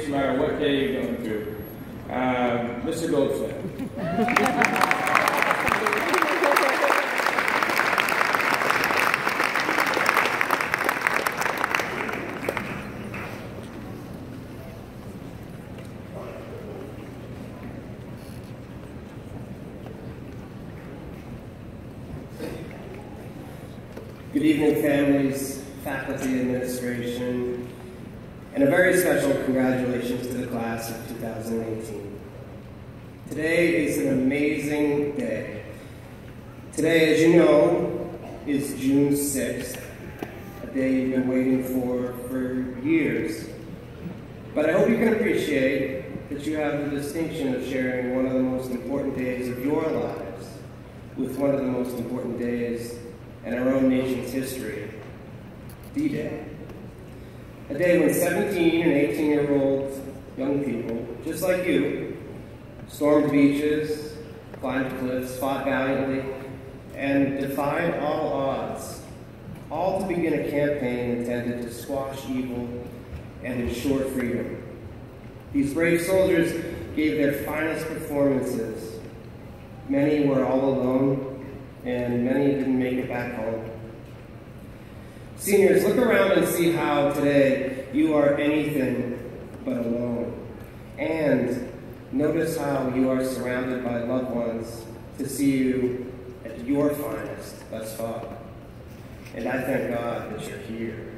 No matter what day you're going through. Mr. Goldsmith. Good evening, families, faculty, administration, and a very special congratulations to the class of 2018. Today is an amazing day. Today, as you know, is June 6th, a day you've been waiting for years. But I hope you can appreciate that you have the distinction of sharing one of the most important days of your lives with one of the most important days in our own nation's history, D-Day. A day when 17 and 18-year-old young people, just like you, stormed beaches, climbed cliffs, fought valiantly, and defied all odds, all to begin a campaign intended to squash evil and ensure freedom. These brave soldiers gave their finest performances. Many were all alone, and many didn't make it back home. Seniors, look around and see how today you are anything but alone. And notice how you are surrounded by loved ones to see you at your finest thus far. And I thank God that you're here.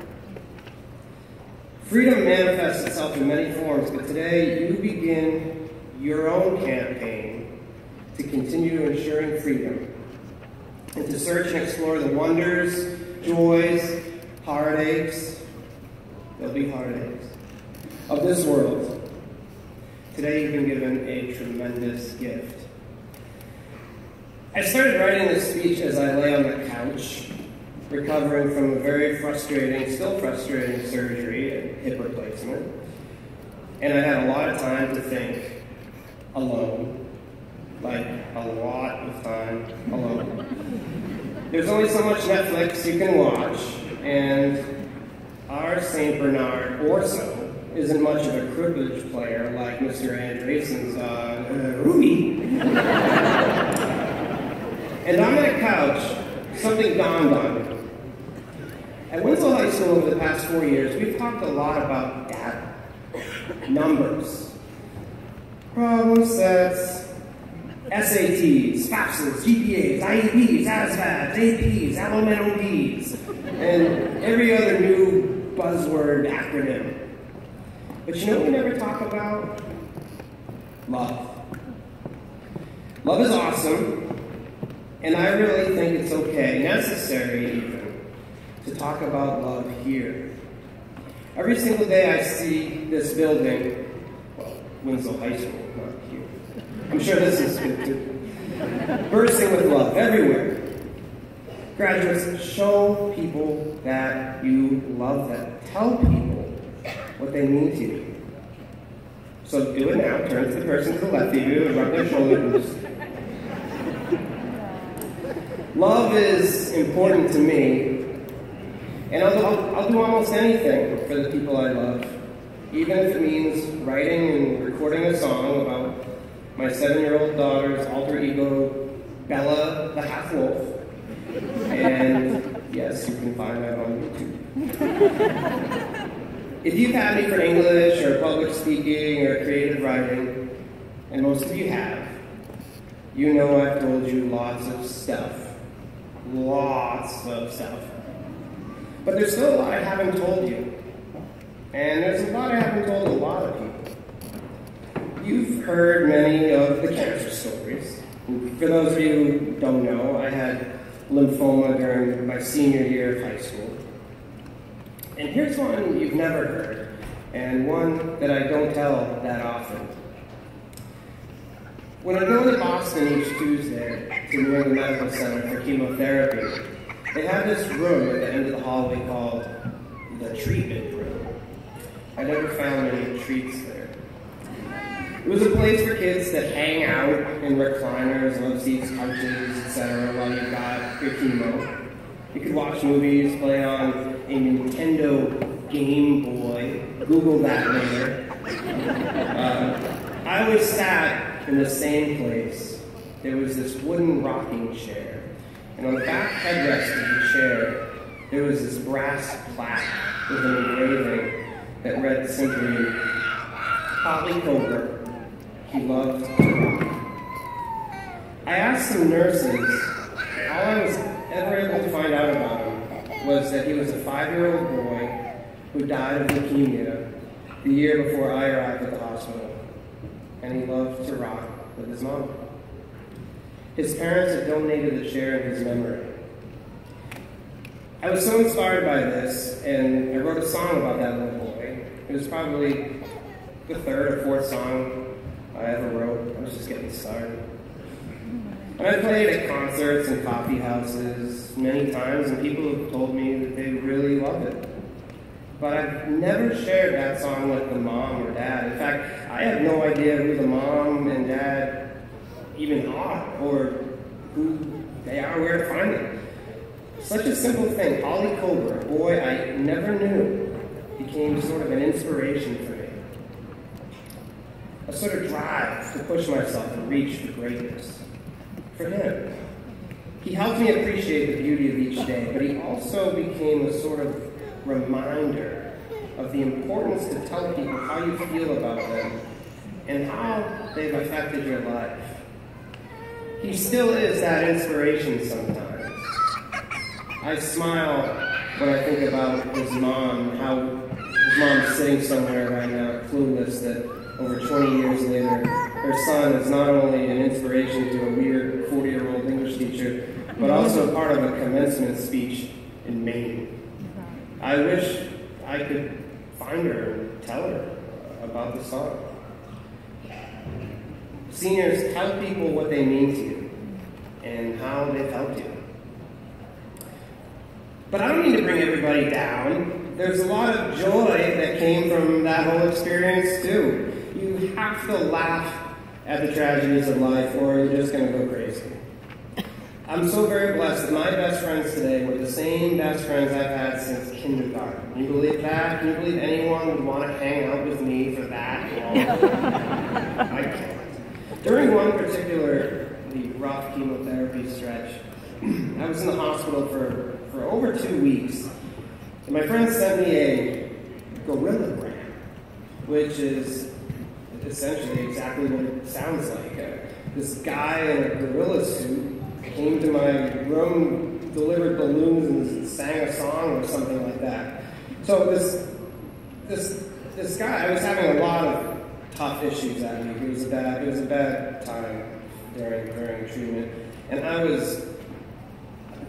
Freedom manifests itself in many forms, but today you begin your own campaign to continue ensuring freedom and to search and explore the wonders, joys, heartaches, there'll be heartaches, of this world. Today you've been given a tremendous gift. I started writing this speech as I lay on the couch, recovering from a very frustrating, still frustrating surgery and hip replacement. And I had a lot of time to think alone, like a lot of time alone. There's only so much Netflix you can watch, and our St. Bernard Orso isn't much of a cribbage player like Mr. Andreessen's Ruby. And on that couch, something dawned on me. At Winslow High School over the past 4 years, we've talked a lot about data, numbers, problem sets, SATs, FAFSAs, GPAs, IEPs, ASVABs, APs, LMNOPs, and every other new buzzword acronym. But you know what we never talk about? Love. Love is awesome, and I really think it's okay, necessary even, to talk about love here. Every single day I see this building, well, Winslow High School, not here. I'm sure this is good too. Bursting with love everywhere. Graduates, show people that you love them. Tell people what they mean to you. So do it now. Turn to the person to the left of you and rub their shoulders. Love is important to me, and I'll do almost anything for the people I love, even if it means writing and recording a song about my 7-year-old daughter's alter ego, Bella the Half-Wolf. And yes, you can find that on YouTube. If you've had me for English or public speaking or creative writing, and most of you have, you know I've told you lots of stuff. Lots of stuff. But there's still a lot I haven't told you. And there's a lot I haven't told a lot of people. You've heard many of the cancer stories. For those of you who don't know, I had lymphoma during my senior year of high school. And here's one you've never heard, and one that I don't tell that often. When I go to Boston each Tuesday to New England Medical Center for chemotherapy, they have this room at the end of the hallway called the treatment room. I never found any treats there. It was a place for kids to hang out in recliners, love seats, couches, etc. while you got your chemo. You could watch movies, play on a Nintendo Game Boy. Google that later. always sat in the same place. There was this wooden rocking chair, and on the back headrest of the chair, there was this brass plaque with an engraving that read simply, "Holly Cobra, he loved to rock." I asked some nurses. All I was ever able to find out about him was that he was a 5-year-old boy who died of leukemia the year before I arrived at the hospital, and he loved to rock with his mom. His parents had donated the chair in his memory. I was so inspired by this, and I wrote a song about that little boy. It was probably the 3rd or 4th song I ever wrote. I was just getting started. And I played at concerts and coffee houses many times, and people have told me that they really loved it. But I've never shared that song with the mom or dad. In fact, I have no idea who the mom and dad even are, or who they are, where to find them. Such a simple thing, Holly Cobra, a boy I never knew, became sort of an inspiration for me. A sort of drive to push myself and reach for greatness. For him. He helped me appreciate the beauty of each day, but he also became a sort of reminder of the importance to tell people how you feel about them and how they've affected your life. He still is that inspiration sometimes. I smile when I think about his mom, how his mom's sitting somewhere right now, clueless that over 20 years later, her son is not only an inspiration to a weird 40-year-old English teacher, but also part of a commencement speech in Maine. I wish I could find her and tell her about the song. Seniors, tell people what they mean to you and how they've helped you. But I don't mean to bring everybody down. There's a lot of joy that came from that whole experience too. You have to laugh at the tragedies of life or you're just going to go crazy. I'm so very blessed that my best friends today were the same best friends I've had since kindergarten. Can you believe that? Can you believe anyone would want to hang out with me for that long? I can't. During one particularly rough chemotherapy stretch, I was in the hospital for over 2 weeks, and my friend sent me a gorillagram, which is essentially exactly what it sounds like. This guy in a gorilla suit came to my room, delivered balloons, and sang a song or something like that. So this guy, I was having a lot of tough issues that week. It was a bad time during treatment, and I'm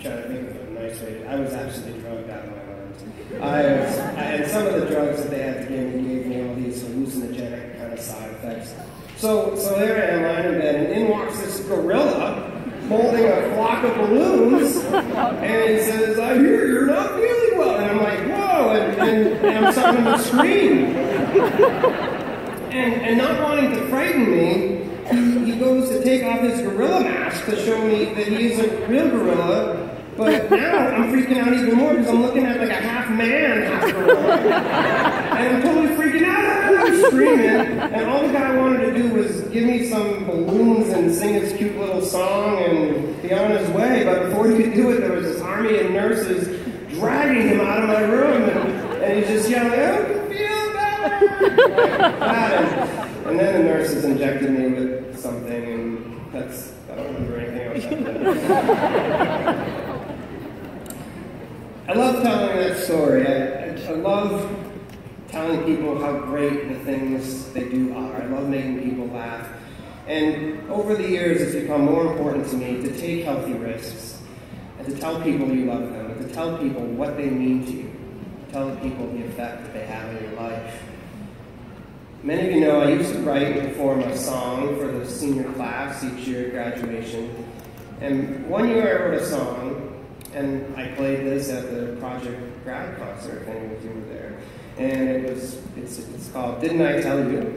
trying to think of a nice way. I was absolutely drugged out of my mind. And some of the drugs that they had to give me gave me all these hallucinogenic kind of side effects. So there I am lying in bed, and in walks this gorilla holding a flock of balloons, and he says, "I hear you're not feeling well." And I'm like, whoa, and I'm starting to scream. And not wanting to frighten me, he goes to take off his gorilla mask to show me that he is a real gorilla. But now I'm freaking out even more because I'm looking at like a half man, half gorilla. And I'm totally freaking out. I'm screaming. And all the guy wanted to do was give me some balloons and sing his cute little song and be on his way. But before he could do it, there was this army of nurses dragging him out of my room. And he's just yelling, "I can feel better!" And then the nurses injected me with something, and I don't remember anything else after that. I love telling that story. I love telling people how great the things they do are. I love making people laugh. And over the years, it's become more important to me to take healthy risks and to tell people you love them, and to tell people what they mean to you, tell people the effect that they have in your life. Many of you know I used to write and perform a song for the senior class each year at graduation. And one year I wrote a song, and I played this at the Project Grad concert, if any of you were there. And it's called "Didn't I Tell You?"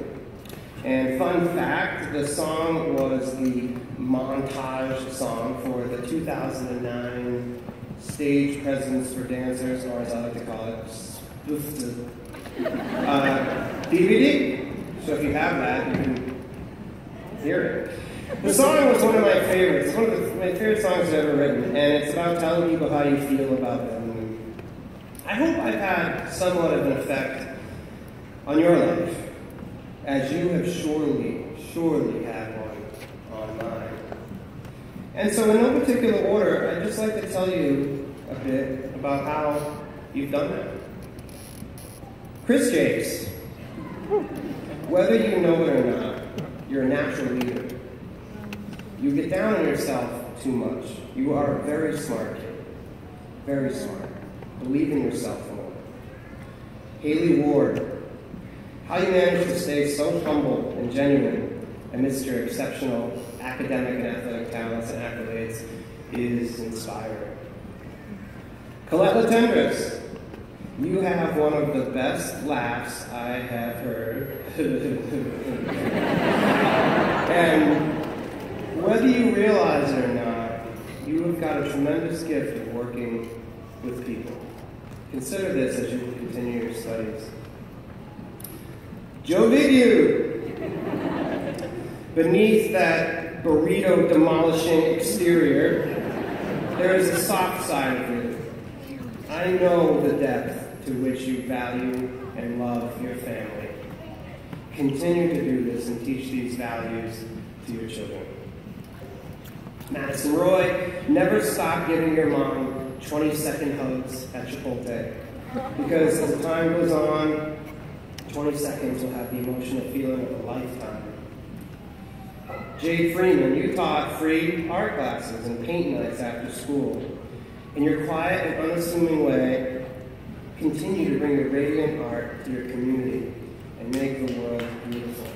And fun fact, the song was the montage song for the 2009 Stage Presence for Dancers, or as I like to call it, DVD. So if you have that, you can hear it. The song was one of my favorites. It's one of my favorite songs I've ever written, and it's about telling people how you feel about them. I hope I've had somewhat of an effect on your life, as you have surely had one on mine. And so in no particular order, I'd just like to tell you a bit about how you've done that. Chris Jakes, whether you know it or not, you're a natural leader. You get down on yourself too much. You are a very smart kid. Very smart. Believe in yourself more. Haley Ward, how you manage to stay so humble and genuine amidst your exceptional academic and athletic talents and accolades is inspiring. Colette Latendress, you have one of the best laughs I have heard. And whether you realize it or not, you have got a tremendous gift of working with people. Consider this as you continue your studies. Joe Vigu, beneath that burrito demolishing exterior, there is a soft side of you. I know the depth to which you value and love your family. Continue to do this and teach these values to your children. Madison Roy, never stop giving your mom 20-second hugs at Chipotle, because as time goes on, 20 seconds will have the emotional feeling of a lifetime. Jade Freeman, you taught free art classes and paint nights after school. In your quiet and unassuming way, continue to bring your radiant art to your community and make the world beautiful.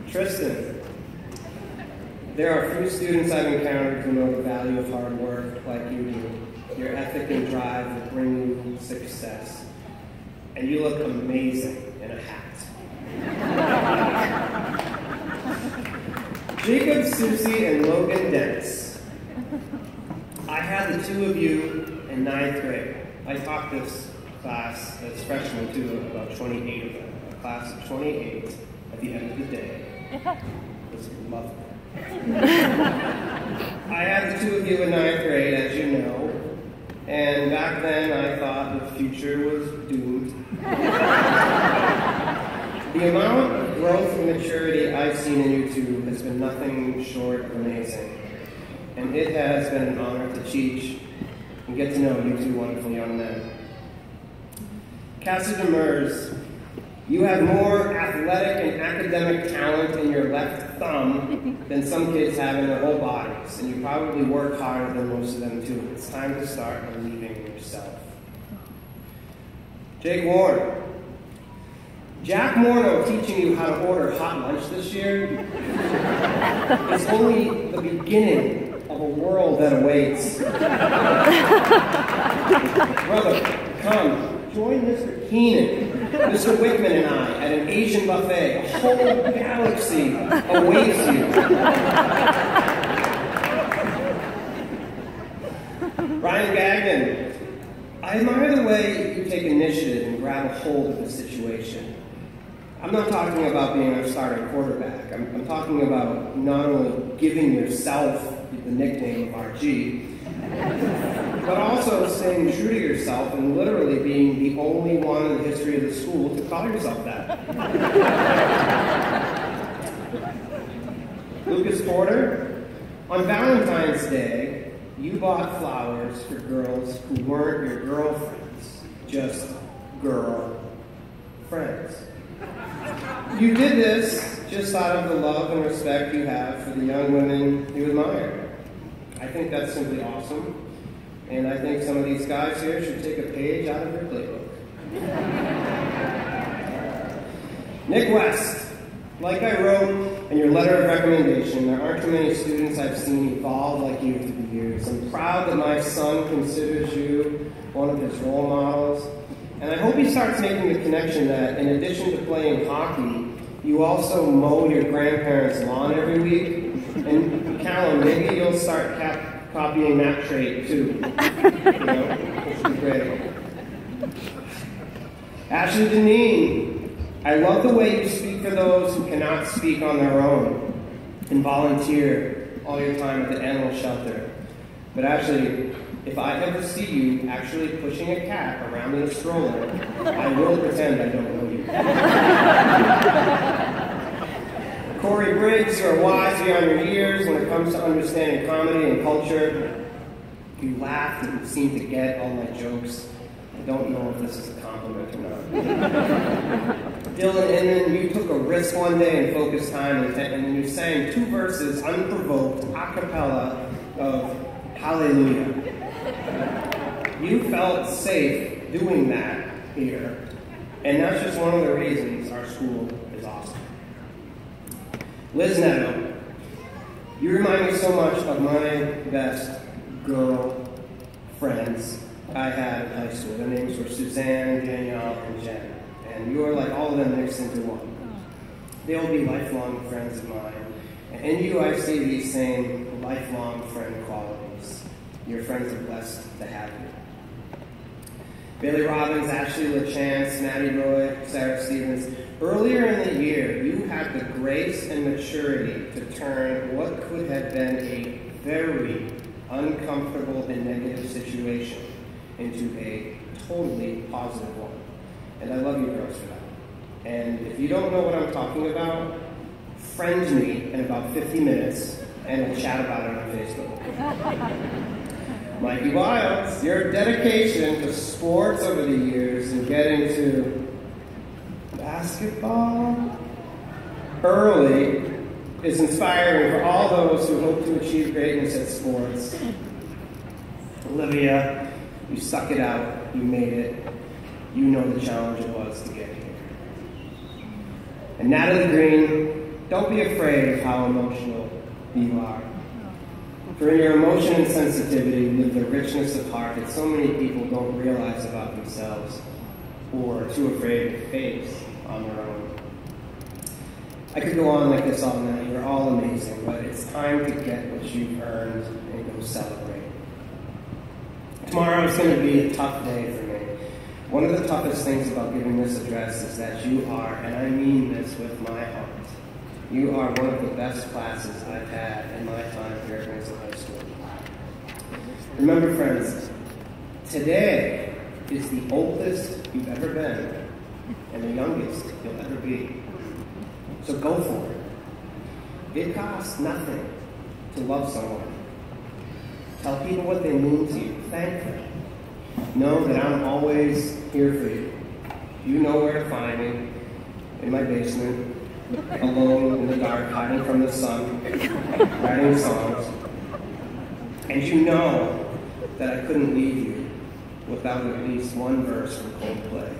Tristan, there are few students I've encountered who know the value of hard work like you do. Your ethic and drive will bring you success. And you look amazing in a hat. Jacob Susie and Logan Dentz. I had the two of you in 9th grade. I taught this class as freshmen to about 28 of them. A class of 28 at the end of the day. It was lovely. I had the two of you in 9th grade, as you know, and back then I thought the future was doomed. The amount of growth and maturity I've seen in you two has been nothing short of amazing, and it has been an honor to teach and get to know you two wonderful young men. Cassie Demers, you have more athletic and academic talent in your left thumb than some kids have in their whole bodies, and you probably work harder than most of them too. It's time to start believing in yourself. Jake Warren, Jack Morneau teaching you how to order hot lunch this year is only the beginning of a world that awaits. Brother, come, join Mr. Keenan, Mr. Wickman and I at an Asian buffet. A whole galaxy awaits you. Ryan Gagnon, I admire the way you take initiative and grab a hold of the situation. I'm not talking about being a starting quarterback. I'm talking about not only giving yourself the nickname of RG, but also staying true to yourself and literally being the only one in the history of the school to call yourself that. Lucas Porter, on Valentine's Day, you bought flowers for girls who weren't your girlfriends, just girl friends. You did this just out of the love and respect you have for the young women you admire. I think that's simply awesome, and I think some of these guys here should take a page out of their playbook. Nick West, like I wrote in your letter of recommendation, there aren't too many students I've seen evolve like you through the years. I'm proud that my son considers you one of his role models, and I hope he starts making the connection that in addition to playing hockey, you also mow your grandparents' lawn every week. And Callum, maybe you'll start copying that trait too. You know, which would be great. Ashley Deneen, I love the way you speak for those who cannot speak on their own and volunteer all your time at the animal shelter. But actually, if I ever see you actually pushing a cat around in a stroller, I will pretend I don't know you. Corey Briggs, you are wise beyond your years when it comes to understanding comedy and culture. You laughed and seemed to get all my jokes. I don't know if this is a compliment or not. Dylan Inman, you took a risk one day in focus time and you sang 2 verses unprovoked a cappella of Hallelujah. You felt safe doing that here, and that's just one of the reasons our school is awesome. Liz Netto, you remind me so much of my best girl friends I had in high school. Their names were Suzanne, Danielle, and Jen. And you are like all of them mixed into one. They'll be lifelong friends of mine. And in you, I see these same lifelong friend qualities. Your friends are blessed to have you. Bailey Robbins, Ashley LaChance, Maddie Roy, Sarah Stevens. Earlier in the year, you had the grace and maturity to turn what could have been a very uncomfortable and negative situation into a totally positive one. And I love you girls for that. And if you don't know what I'm talking about, friend me in about 50 minutes and we'll chat about it on Facebook. Mikey Wiles, your dedication to sports over the years and getting to basketball early is inspiring for all those who hope to achieve greatness at sports. Olivia, you stuck it out, you made it. You know the challenge it was to get here. And Natalie Green, don't be afraid of how emotional you are. For in your emotion and sensitivity live the richness of heart that so many people don't realize about themselves or are too afraid to face on their own. I could go on like this all night. You're all amazing, but it's time to get what you've earned and go celebrate. Tomorrow is going to be a tough day for me. One of the toughest things about giving this address is that you are, and I mean this with my heart, you are one of the best classes I've had in my time here at Winslow High School. Remember, friends, today is the oldest you've ever been and the youngest you'll ever be. So go for it. It costs nothing to love someone. Tell people what they mean to you. Thank them. Know that I'm always here for you. You know where to find me, in my basement, alone in the dark, hiding from the sun, writing songs. And you know that I couldn't leave you without at least one verse from Coldplay.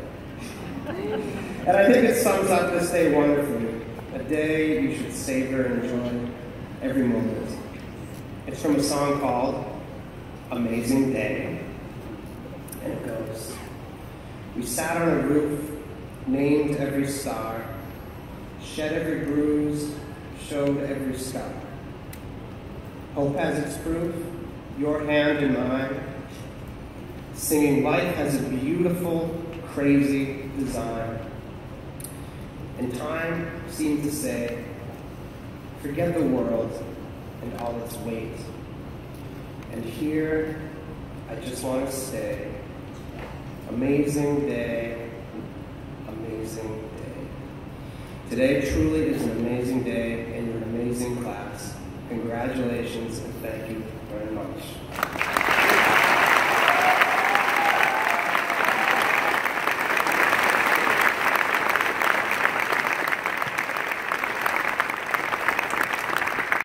And I think it sums up this day wonderfully. A day you should savor and enjoy every moment. It's from a song called Amazing Day. And it goes, we sat on a roof, named every star, shed every bruise, showed every scar. Hope has its proof, your hand in mine, singing life has a beautiful, crazy design. And time seemed to say, forget the world and all its weight. And here, I just want to stay. Amazing day, amazing day. Today truly is an amazing day and you're an amazing class. Congratulations and thank you very much.